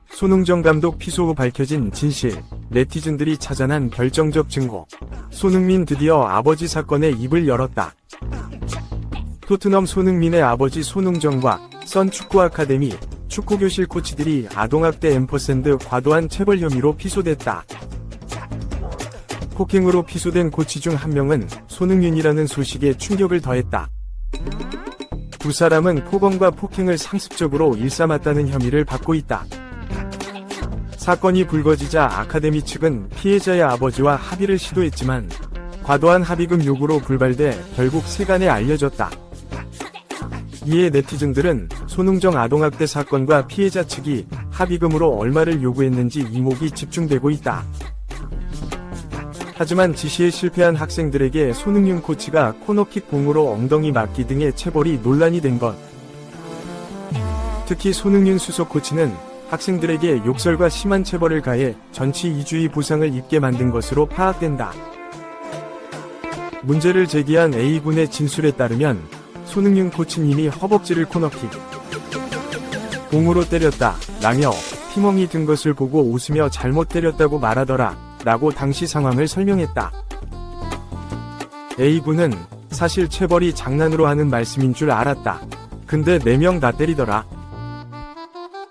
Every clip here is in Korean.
손흥정 감독 피소 후 밝혀진 진실, 네티즌들이 찾아난 결정적 증거. 손흥민 드디어 아버지 사건에 입을 열었다. 토트넘 손흥민의 아버지 손흥정과 선 축구 아카데미, 축구교실 코치들이 아동학대 & 과도한 체벌 혐의로 피소됐다. 폭행으로 피소된 코치 중 한 명은 손흥민이라는 소식에 충격을 더했다. 두 사람은 폭언과 폭행을 상습적으로 일삼았다는 혐의를 받고 있다. 사건이 불거지자 아카데미 측은 피해자의 아버지와 합의를 시도했지만 과도한 합의금 요구로 불발돼 결국 세간에 알려졌다. 이에 네티즌들은 손흥정 아동학대 사건과 피해자 측이 합의금으로 얼마를 요구했는지 이목이 집중되고 있다. 하지만 지시에 실패한 학생들에게 손흥민 코치가 코너킥 공으로 엉덩이 맞기 등의 체벌이 논란이 된 것. 특히 손흥민 수석 코치는 학생들에게 욕설과 심한 체벌을 가해 전치 2주의 부상을 입게 만든 것으로 파악된다. 문제를 제기한 A군의 진술에 따르면 손흥민 코치님이 허벅지를 코너킥 공으로 때렸다 라며 피멍이 든 것을 보고 웃으며 잘못 때렸다고 말하더라 라고 당시 상황을 설명했다. A군은 사실 체벌이 장난으로 하는 말씀인 줄 알았다. 근데 4명 다 때리더라.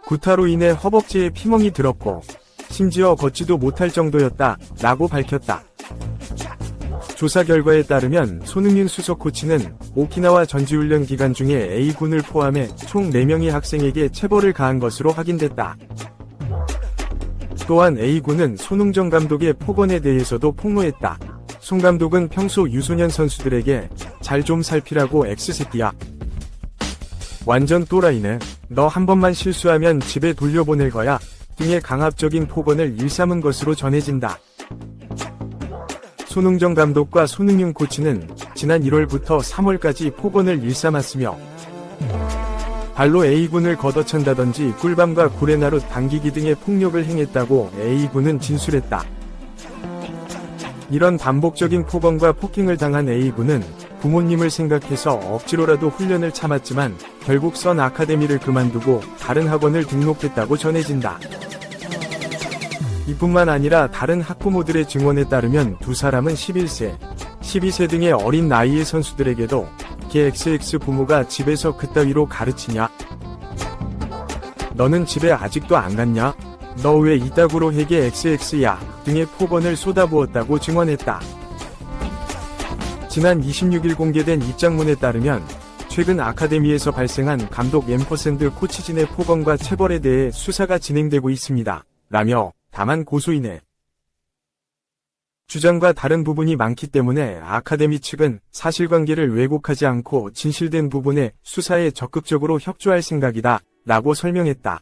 구타로 인해 허벅지에 피멍이 들었고 심지어 걷지도 못할 정도였다 라고 밝혔다. 조사 결과에 따르면 손흥민 수석 코치는 오키나와 전지훈련 기간 중에 A군을 포함해 총 4명의 학생에게 체벌을 가한 것으로 확인됐다. 또한 A군은 손흥정 감독의 폭언에 대해서도 폭로했다. 손 감독은 평소 유소년 선수들에게 잘 좀 살피라고 X새끼야. 완전 또라이네. 너 한 번만 실수하면 집에 돌려보낼 거야. 등의 강압적인 폭언을 일삼은 것으로 전해진다. 손흥정 감독과 손흥민 코치는 지난 1월부터 3월까지 폭언을 일삼았으며 발로 A군을 걷어찬다든지 꿀밤과 구레나룻 당기기 등의 폭력을 행했다고 A군은 진술했다. 이런 반복적인 폭언과 폭행을 당한 A군은 부모님을 생각해서 억지로라도 훈련을 참았지만 결국 선 아카데미를 그만두고 다른 학원을 등록했다고 전해진다. 이뿐만 아니라 다른 학부모들의 증언에 따르면 두 사람은 11세, 12세 등의 어린 나이의 선수들에게도 걔 XX 부모가 집에서 그따위로 가르치냐? 너는 집에 아직도 안 갔냐? 너 왜 이따구로 해게 XX야? 등의 폭언을 쏟아부었다고 증언했다. 지난 26일 공개된 입장문에 따르면 최근 아카데미에서 발생한 감독 &% 코치진의 폭언과 체벌에 대해 수사가 진행되고 있습니다. 라며 다만 고소인의 주장과 다른 부분이 많기 때문에 아카데미 측은 사실관계를 왜곡하지 않고 진실된 부분에 수사에 적극적으로 협조할 생각이다. 라고 설명했다.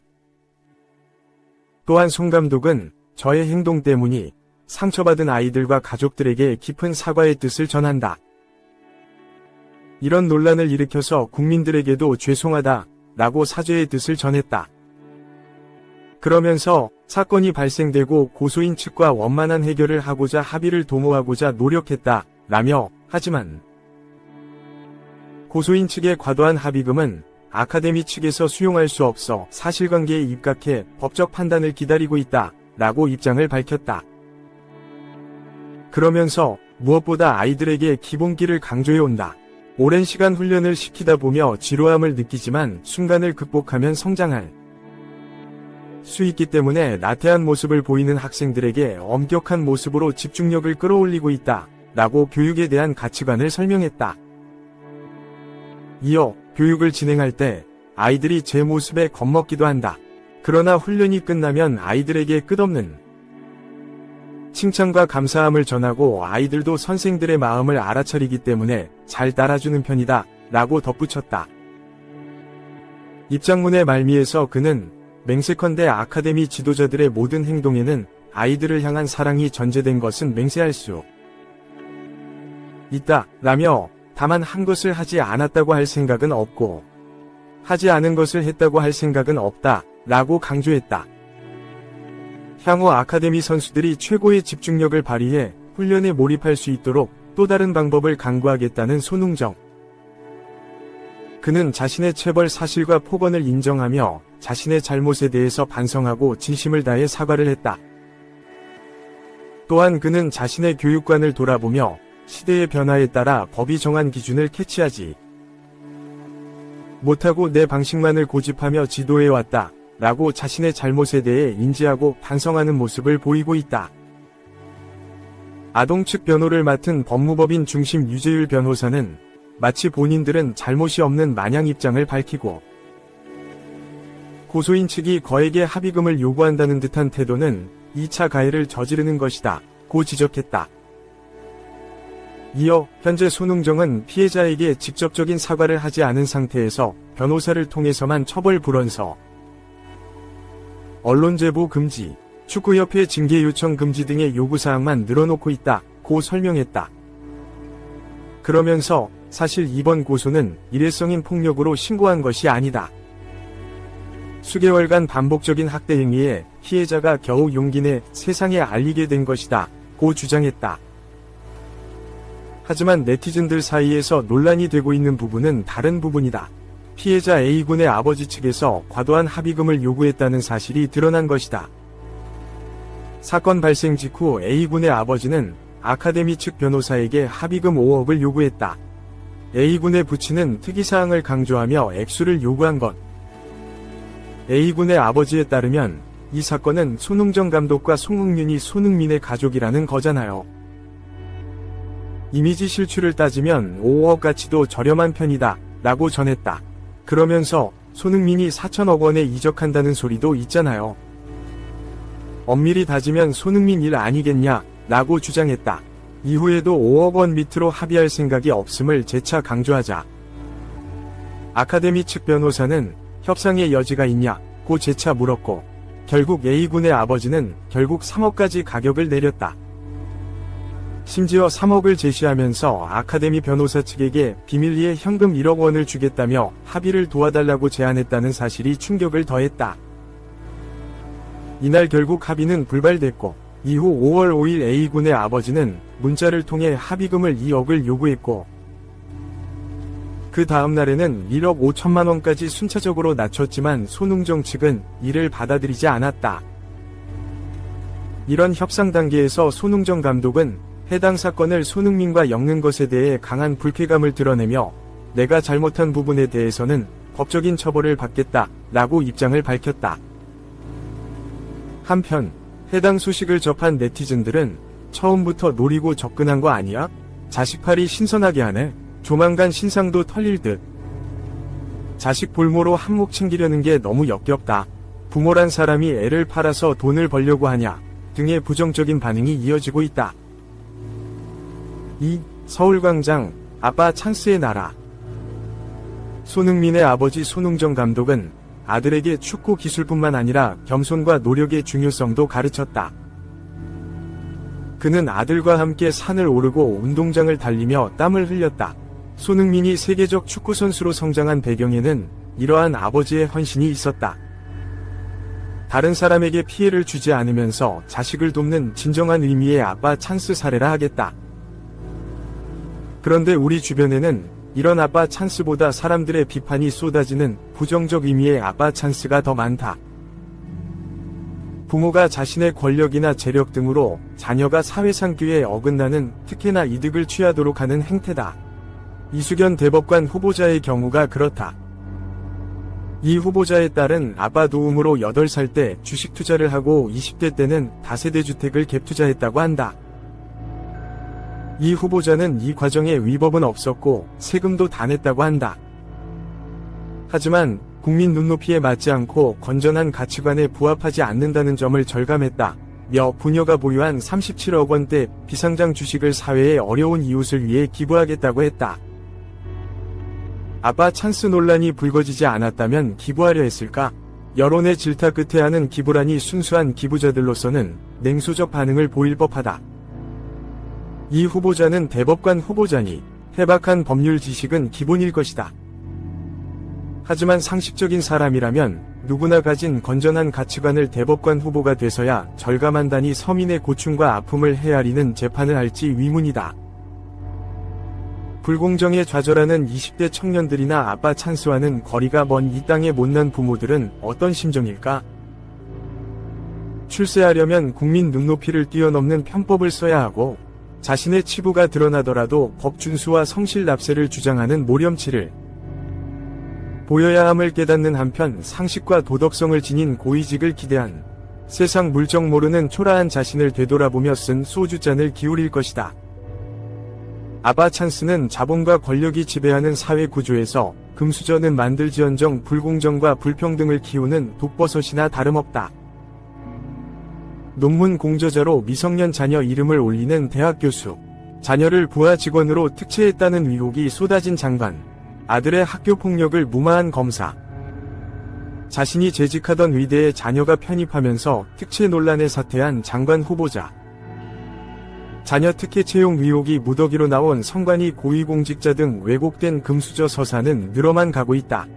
또한 손 감독은 저의 행동 때문이 상처받은 아이들과 가족들에게 깊은 사과의 뜻을 전한다. 이런 논란을 일으켜서 국민들에게도 죄송하다. 라고 사죄의 뜻을 전했다. 그러면서 사건이 발생되고 고소인 측과 원만한 해결을 하고자 합의를 도모하고자 노력했다. 라며 하지만 고소인 측의 과도한 합의금은 아카데미 측에서 수용할 수 없어 사실관계에 입각해 법적 판단을 기다리고 있다. 라고 입장을 밝혔다. 그러면서 무엇보다 아이들에게 기본기를 강조해온다. 오랜 시간 훈련을 시키다 보며 지루함을 느끼지만 순간을 극복하면 성장할 수 있기 때문에 나태한 모습을 보이는 학생들에게 엄격한 모습으로 집중력을 끌어올리고 있다. 라고 교육에 대한 가치관을 설명했다. 이어 교육을 진행할 때 아이들이 제 모습에 겁먹기도 한다. 그러나 훈련이 끝나면 아이들에게 끝없는 칭찬과 감사함을 전하고 아이들도 선생들의 마음을 알아차리기 때문에 잘 따라주는 편이다. 라고 덧붙였다. 입장문의 말미에서 그는 맹세컨대 아카데미 지도자들의 모든 행동에는 아이들을 향한 사랑이 전제된 것은 맹세할 수 있다. 라며 다만 한 것을 하지 않았다고 할 생각은 없고 하지 않은 것을 했다고 할 생각은 없다. 라고 강조했다. 향후 아카데미 선수들이 최고의 집중력을 발휘해 훈련에 몰입할 수 있도록 또 다른 방법을 강구하겠다는 손흥정 그는 자신의 체벌 사실과 폭언을 인정하며 자신의 잘못에 대해서 반성하고 진심을 다해 사과를 했다. 또한 그는 자신의 교육관을 돌아보며 시대의 변화에 따라 법이 정한 기준을 캐치하지 못하고 내 방식만을 고집하며 지도해왔다 라고 자신의 잘못에 대해 인지하고 반성하는 모습을 보이고 있다. 아동 측 변호를 맡은 법무법인 중심 유재율 변호사는 마치 본인들은 잘못이 없는 마냥 입장을 밝히고 고소인 측이 거액의 합의금을 요구한다는 듯한 태도는 2차 가해를 저지르는 것이다 고 지적했다. 이어 현재 손흥정은 피해자에게 직접적인 사과를 하지 않은 상태에서 변호사를 통해서만 처벌 불원서, 언론 제보 금지, 축구협회 징계 요청 금지 등의 요구사항만 늘어놓고 있다 고 설명했다. 그러면서 사실 이번 고소는 일회성인 폭력으로 신고한 것이 아니다. 수개월간 반복적인 학대 행위에 피해자가 겨우 용기 내 세상에 알리게 된 것이다 고 주장했다. 하지만 네티즌들 사이에서 논란이 되고 있는 부분은 다른 부분이다. 피해자 A군의 아버지 측에서 과도한 합의금을 요구했다는 사실이 드러난 것이다. 사건 발생 직후 A군의 아버지는 아카데미 측 변호사에게 합의금 5억을 요구했다. A군의 부친은 특이사항을 강조하며 액수를 요구한 것. A군의 아버지에 따르면 이 사건은 손흥정 감독과 송흥윤이 손흥민의 가족이라는 거잖아요. 이미지 실추를 따지면 5억 가치도 저렴한 편이다 라고 전했다. 그러면서 손흥민이 4천억 원에 이적한다는 소리도 있잖아요. 엄밀히 따지면 손흥민 일 아니겠냐 라고 주장했다. 이후에도 5억 원 밑으로 합의할 생각이 없음을 재차 강조하자 아카데미 측 변호사는 협상의 여지가 있냐고 재차 물었고 결국 A군의 아버지는 결국 3억까지 가격을 내렸다. 심지어 3억을 제시하면서 아카데미 변호사 측에게 비밀리에 현금 1억 원을 주겠다며 합의를 도와달라고 제안했다는 사실이 충격을 더했다. 이날 결국 합의는 불발됐고 이후 5월 5일 A군의 아버지는 문자를 통해 합의금을 2억을 요구했고 그 다음 날에는 1억 5천만 원까지 순차적으로 낮췄지만 손흥정 측은 이를 받아들이지 않았다. 이런 협상 단계에서 손흥정 감독은 해당 사건을 손흥민과 엮는 것에 대해 강한 불쾌감을 드러내며 내가 잘못한 부분에 대해서는 법적인 처벌을 받겠다 라고 입장을 밝혔다. 한편 해당 소식을 접한 네티즌들은 처음부터 노리고 접근한 거 아니야? 자식팔이 신선하게 하네. 조만간 신상도 털릴 듯. 자식 볼모로 한몫 챙기려는 게 너무 역겹다. 부모란 사람이 애를 팔아서 돈을 벌려고 하냐 등의 부정적인 반응이 이어지고 있다. 2. 서울광장, 아빠 찬스의 나라. 손흥민의 아버지 손흥정 감독은 아들에게 축구 기술뿐만 아니라 겸손과 노력의 중요성도 가르쳤다. 그는 아들과 함께 산을 오르고 운동장을 달리며 땀을 흘렸다. 손흥민이 세계적 축구선수로 성장한 배경에는 이러한 아버지의 헌신이 있었다. 다른 사람에게 피해를 주지 않으면서 자식을 돕는 진정한 의미의 아빠 찬스 사례라 하겠다. 그런데 우리 주변에는 이런 아빠 찬스보다 사람들의 비판이 쏟아지는 부정적 의미의 아빠 찬스가 더 많다. 부모가 자신의 권력이나 재력 등으로 자녀가 사회상 규에 어긋나는 특혜나 이득을 취하도록 하는 행태다. 이수견 대법관 후보자의 경우가 그렇다. 이 후보자의 딸은 아빠 도움으로 8살 때 주식 투자를 하고 20대 때는 다세대 주택을 갭 투자했다고 한다. 이 후보자는 이 과정에 위법은 없었고 세금도 다 냈다고 한다. 하지만 국민 눈높이에 맞지 않고 건전한 가치관에 부합하지 않는다는 점을 절감했다. 며 부녀가 보유한 37억 원대 비상장 주식을 사회의 어려운 이웃을 위해 기부하겠다고 했다. 아빠 찬스 논란이 불거지지 않았다면 기부하려 했을까? 여론의 질타 끝에 하는 기부라니 순수한 기부자들로서는 냉소적 반응을 보일 법하다. 이 후보자는 대법관 후보자니 해박한 법률 지식은 기본일 것이다. 하지만 상식적인 사람이라면 누구나 가진 건전한 가치관을 대법관 후보가 돼서야 절감한다니 서민의 고충과 아픔을 헤아리는 재판을 할지 의문이다. 불공정에 좌절하는 20대 청년들이나 아빠 찬스와는 거리가 먼 이 땅의 못난 부모들은 어떤 심정일까? 출세하려면 국민 눈높이를 뛰어넘는 편법을 써야 하고, 자신의 치부가 드러나더라도 법 준수와 성실 납세를 주장하는 모렴치를 보여야 함을 깨닫는 한편 상식과 도덕성을 지닌 고위직을 기대한 세상 물정 모르는 초라한 자신을 되돌아보며 쓴 소주잔을 기울일 것이다. 아빠 찬스는 자본과 권력이 지배하는 사회 구조에서 금수저는 만들지언정 불공정과 불평등을 키우는 독버섯이나 다름없다. 논문 공저자로 미성년 자녀 이름을 올리는 대학 교수, 자녀를 부하 직원으로 특채했다는 의혹이 쏟아진 장관, 아들의 학교 폭력을 무마한 검사, 자신이 재직하던 의대에 자녀가 편입하면서 특채 논란에 사퇴한 장관 후보자, 자녀 특혜 채용 의혹이 무더기로 나온 성관이 고위공직자 등 왜곡된 금수저 서사는 늘어만 가고 있다.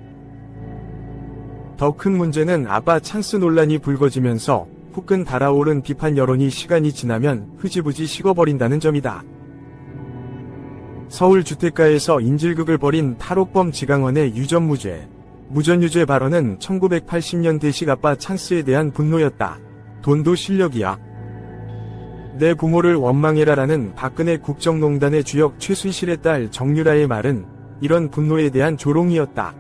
더 큰 문제는 아빠 찬스 논란이 불거지면서 후끈 달아오른 비판 여론이 시간이 지나면 흐지부지 식어버린다는 점이다. 서울 주택가에서 인질극을 벌인 탈옥범 지강원의 유전무죄, 무전유죄 발언은 1980년대식 아빠 찬스에 대한 분노였다. 돈도 실력이야. 내 부모를 원망해라라는 박근혜 국정농단의 주역 최순실의 딸 정유라의 말은 이런 분노에 대한 조롱이었다.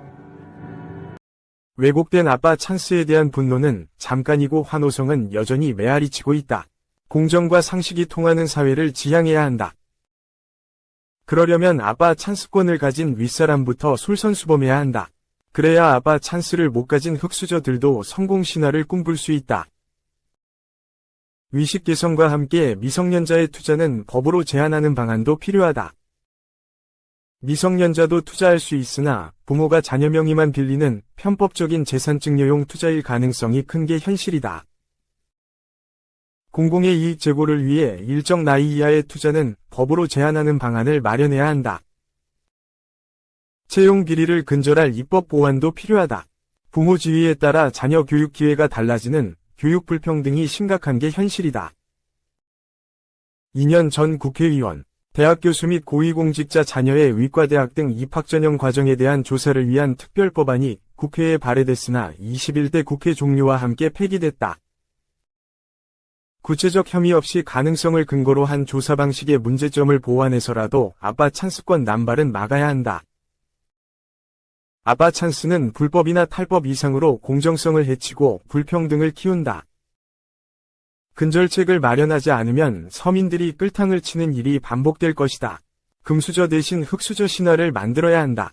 왜곡된 아빠 찬스에 대한 분노는 잠깐이고 환호성은 여전히 메아리치고 있다. 공정과 상식이 통하는 사회를 지향해야 한다. 그러려면 아빠 찬스권을 가진 윗사람부터 솔선수범해야 한다. 그래야 아빠 찬스를 못 가진 흙수저들도 성공 신화를 꿈꿀 수 있다. 위식 개선과 함께 미성년자의 투자는 법으로 제한하는 방안도 필요하다. 미성년자도 투자할 수 있으나 부모가 자녀 명의만 빌리는 편법적인 재산증여용 투자일 가능성이 큰 게 현실이다. 공공의 이익 제고를 위해 일정 나이 이하의 투자는 법으로 제한하는 방안을 마련해야 한다. 채용 비리를 근절할 입법 보완도 필요하다. 부모 지위에 따라 자녀 교육 기회가 달라지는 교육 불평등이 심각한 게 현실이다. 2년 전 국회의원, 대학 교수 및 고위공직자 자녀의 의과대학 등 입학 전형 과정에 대한 조사를 위한 특별법안이 국회에 발의됐으나 21대 국회 종료와 함께 폐기됐다. 구체적 혐의 없이 가능성을 근거로 한 조사 방식의 문제점을 보완해서라도 아빠 찬스권 남발은 막아야 한다. 아빠 찬스는 불법이나 탈법 이상으로 공정성을 해치고 불평등을 키운다. 근절책을 마련하지 않으면 서민들이 끌탕을 치는 일이 반복될 것이다. 금수저 대신 흙수저 신화를 만들어야 한다.